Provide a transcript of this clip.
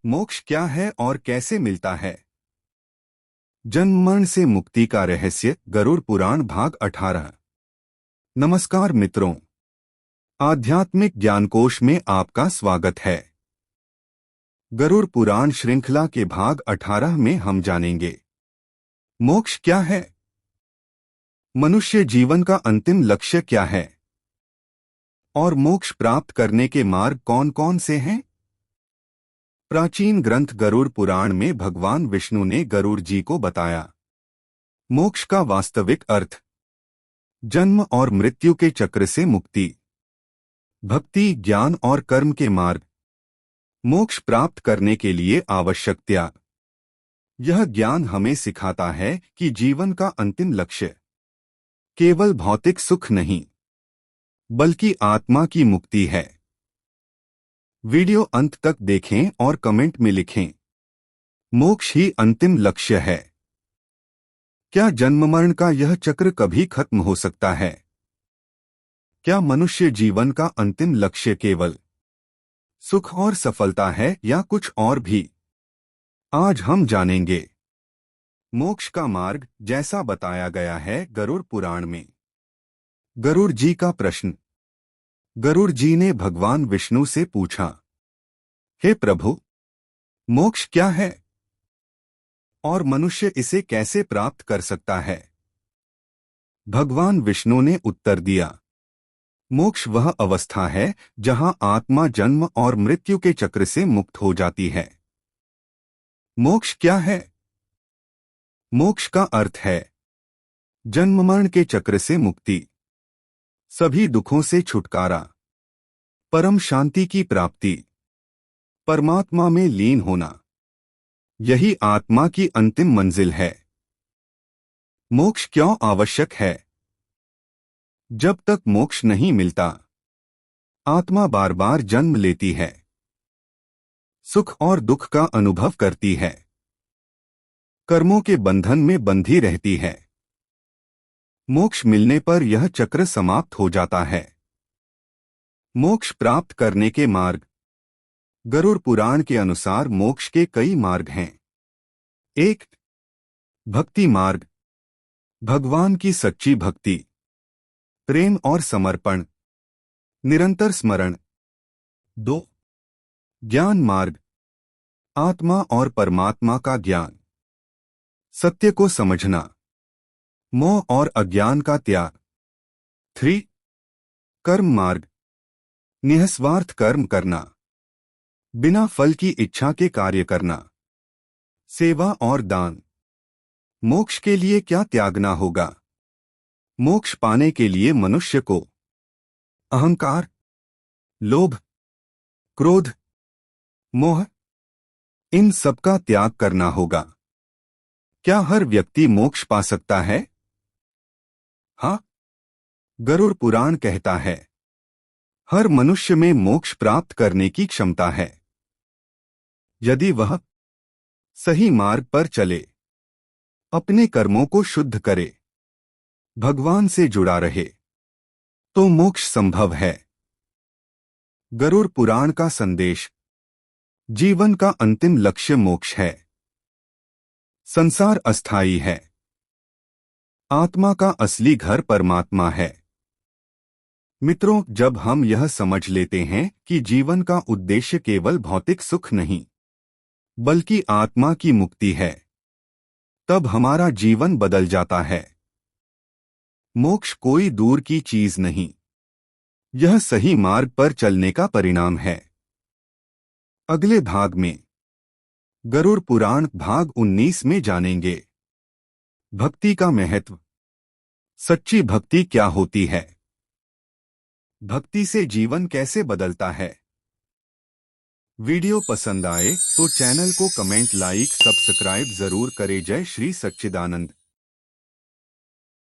मोक्ष क्या है और कैसे मिलता है? जन्म मरण से मुक्ति का रहस्य, गरुड़ पुराण भाग 18। नमस्कार मित्रों, आध्यात्मिक ज्ञानकोश में आपका स्वागत है। गरुड़ पुराण श्रृंखला के भाग 18 में हम जानेंगे मोक्ष क्या है, मनुष्य जीवन का अंतिम लक्ष्य क्या है और मोक्ष प्राप्त करने के मार्ग कौन कौन से हैं। प्राचीन ग्रंथ गरुड़ पुराण में भगवान विष्णु ने गरुड़ जी को बताया मोक्ष का वास्तविक अर्थ, जन्म और मृत्यु के चक्र से मुक्ति, भक्ति, ज्ञान और कर्म के मार्ग, मोक्ष प्राप्त करने के लिए आवश्यक त्याग। यह ज्ञान हमें सिखाता है कि जीवन का अंतिम लक्ष्य केवल भौतिक सुख नहीं, बल्कि आत्मा की मुक्ति है। वीडियो अंत तक देखें और कमेंट में लिखें, मोक्ष ही अंतिम लक्ष्य है। क्या जन्म मरण का यह चक्र कभी खत्म हो सकता है? क्या मनुष्य जीवन का अंतिम लक्ष्य केवल सुख और सफलता है या कुछ और भी? आज हम जानेंगे मोक्ष का मार्ग, जैसा बताया गया है गरुड़ पुराण में। गरुड़ जी का प्रश्न। गरुड़ जी ने भगवान विष्णु से पूछा, हे प्रभु, मोक्ष क्या है और मनुष्य इसे कैसे प्राप्त कर सकता है? भगवान विष्णु ने उत्तर दिया, मोक्ष वह अवस्था है जहां आत्मा जन्म और मृत्यु के चक्र से मुक्त हो जाती है। मोक्ष क्या है? मोक्ष का अर्थ है जन्म मरण के चक्र से मुक्ति, सभी दुखों से छुटकारा, परम शांति की प्राप्ति, परमात्मा में लीन होना। यही आत्मा की अंतिम मंजिल है। मोक्ष क्यों आवश्यक है? जब तक मोक्ष नहीं मिलता, आत्मा बार बार जन्म लेती है, सुख और दुख का अनुभव करती है, कर्मों के बंधन में बंधी रहती है। मोक्ष मिलने पर यह चक्र समाप्त हो जाता है। मोक्ष प्राप्त करने के मार्ग। गरुड़ पुराण के अनुसार मोक्ष के कई मार्ग हैं। 1. भक्ति मार्ग, भगवान की सच्ची भक्ति, प्रेम और समर्पण, निरंतर स्मरण। 2. ज्ञान मार्ग, आत्मा और परमात्मा का ज्ञान, सत्य को समझना, मोह और अज्ञान का त्याग। 3. कर्म मार्ग, निःस्वार्थ कर्म करना, बिना फल की इच्छा के कार्य करना, सेवा और दान। मोक्ष के लिए क्या त्यागना होगा? मोक्ष पाने के लिए मनुष्य को अहंकार, लोभ, क्रोध, मोह, इन सबका त्याग करना होगा। क्या हर व्यक्ति मोक्ष पा सकता है? हाँ, गरुड़ पुराण कहता है, हर मनुष्य में मोक्ष प्राप्त करने की क्षमता है, यदि वह सही मार्ग पर चले, अपने कर्मों को शुद्ध करे, भगवान से जुड़ा रहे, तो मोक्ष संभव है। गरुड़ पुराण का संदेश। जीवन का अंतिम लक्ष्य मोक्ष है। संसार अस्थायी है, आत्मा का असली घर परमात्मा है। मित्रों, जब हम यह समझ लेते हैं कि जीवन का उद्देश्य केवल भौतिक सुख नहीं, बल्कि आत्मा की मुक्ति है, तब हमारा जीवन बदल जाता है। मोक्ष कोई दूर की चीज नहीं, यह सही मार्ग पर चलने का परिणाम है। अगले भाग में गरुड़ पुराण भाग 19 में जानेंगे भक्ति का महत्व, सच्ची भक्ति क्या होती है, भक्ति से जीवन कैसे बदलता है। वीडियो पसंद आए तो चैनल को कमेंट, लाइक, सब्सक्राइब जरूर करें। जय श्री सच्चिदानंद।